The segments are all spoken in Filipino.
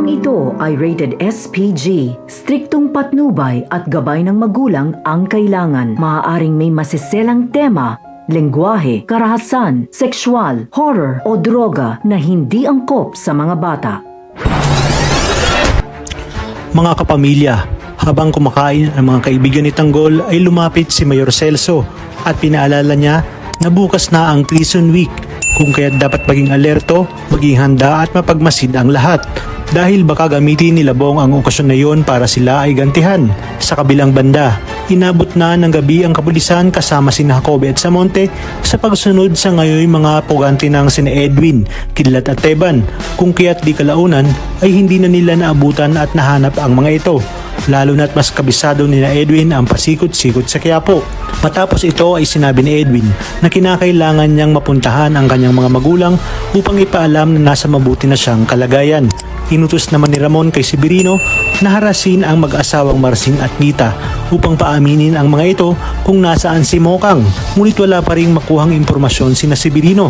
Dramang ito ay rated SPG. Striktong patnubay at gabay ng magulang ang kailangan. Maaaring may masiselang tema, lengguwahe, karahasan, sexual, horror o droga na hindi angkop sa mga bata. Mga kapamilya, habang kumakain ang mga kaibigan ni Tanggol ay lumapit si Mayor Celso at pinaalala niya na bukas na ang Prison Week, kung kaya't dapat maging alerto, maging handa at mapagmasid ang lahat. Dahil baka gamitin ni Labong ang okasyon na yon para sila ay gantihan. Sa kabilang banda, inabot na ng gabi ang kapulisan kasama sina Jacobe at Samonte sa pagsunod sa ngayon mga pugante ng sina Edwin, Kidlat at Teban. Kung kaya't di kalaunan ay hindi na nila naabutan at nahanap ang mga ito. Lalo na't mas kabisado nila Edwin ang pasikot-sikot sa Quiapo. Matapos ito ay sinabi ni Edwin na kinakailangan niyang mapuntahan ang kanyang mga magulang upang ipaalam na nasa mabuti na siyang kalagayan. Inutos naman ni Ramon kay Severino na harasin ang mag-asawang Marsing at Nita upang paaminin ang mga ito kung nasaan si Mokang, ngunit wala pa ring makuhang impormasyon sina Severino.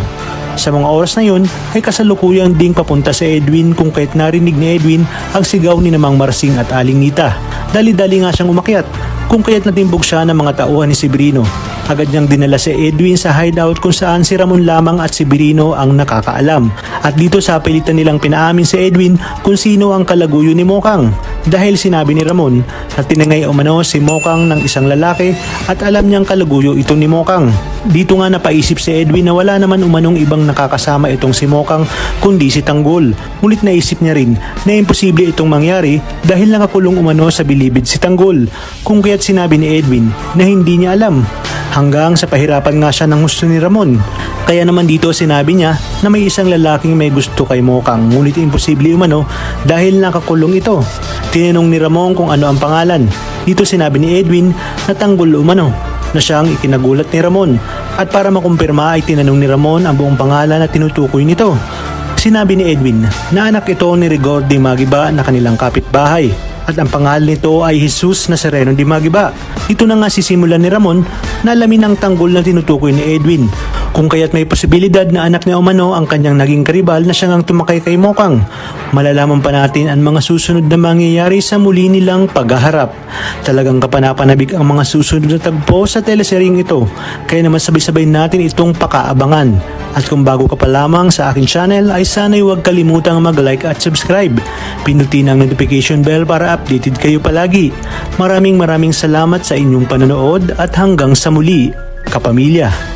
Sa mga oras na yun ay kasalukuyang ding papunta sa Edwin kung kaya't narinig ni Edwin ang sigaw ni Namang Marsing at Aling Nita. Dali-dali nga siyang umakyat kung kaya't natimbog siya ng mga tauhan ni Severino. Agad niyang dinala si Edwin sa hideout kung saan si Ramon lamang at si Severino ang nakakaalam. At dito sa pilitan nilang pinaamin si Edwin kung sino ang kalaguyo ni Mokang. Dahil sinabi ni Ramon na tinangay umano si Mokang ng isang lalaki at alam niyang kalaguyo ito ni Mokang. Dito nga napaisip si Edwin na wala naman umanong ibang nakakasama itong si Mokang kundi si Tanggol. Ngunit naisip niya rin na imposible itong mangyari dahil nakakulong umano sa bilibid si Tanggol. Kung kaya't sinabi ni Edwin na hindi niya alam. Hanggang sa pahirapan nga siya ng gusto ni Ramon. Kaya naman dito sinabi niya na may isang lalaking may gusto kay Mokang, ngunit imposible umano dahil nakakulong ito. Tinanong ni Ramon kung ano ang pangalan. Dito sinabi ni Edwin na Tanggol umano, na siyang ikinagulat ni Ramon. At para makumpirma ay tinanong ni Ramon ang buong pangalan na tinutukoy nito. Sinabi ni Edwin na anak ito ni Rigor de Magiba na kanilang kapitbahay. At ang pangalan nito ay Jesus Nazareno de Magiba. Ito na nga sisimulan ni Ramon na alamin ang Tanggol na tinutukoy ni Edwin. Kung kaya't may posibilidad na anak ni umano ang kanyang naging karibal na siya ngang tumakay kay Mokang. Malalaman pa natin ang mga susunod na mangyayari sa muli nilang paghaharap. Talagang kapanapanabik ang mga susunod na tagpo sa teleseryeng ito. Kaya naman sabay-sabay natin itong pakaabangan. At kung bago ka pa lamang sa aking channel ay sana'y huwag kalimutang mag-like at subscribe. Pinutin ang notification bell para updated kayo palagi. Maraming salamat sa inyong panonood at hanggang sa muli, kapamilya.